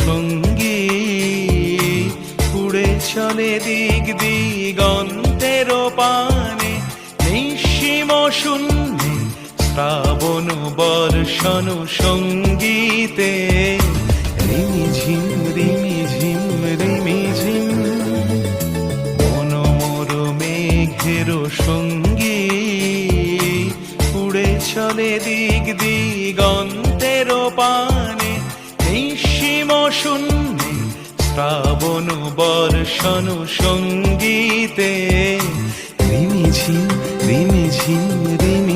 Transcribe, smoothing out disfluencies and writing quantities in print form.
সঙ্গীত উড়ে চলে দিক দিগন্তের পানে, নিঃসীম শূন্যে শ্রাবণ বর্ষণ সঙ্গীতে। রিমিঝিম রিমিঝিম রিমিঝিম মনোমর মেঘের সঙ্গীত উড়ে চলে দিক দিগন্তের পানে, নিঃসীম শূন্যে শ্রাবণ বর্ষণ সঙ্গীতে। রিমিঝিম রিমিঝিম রিমি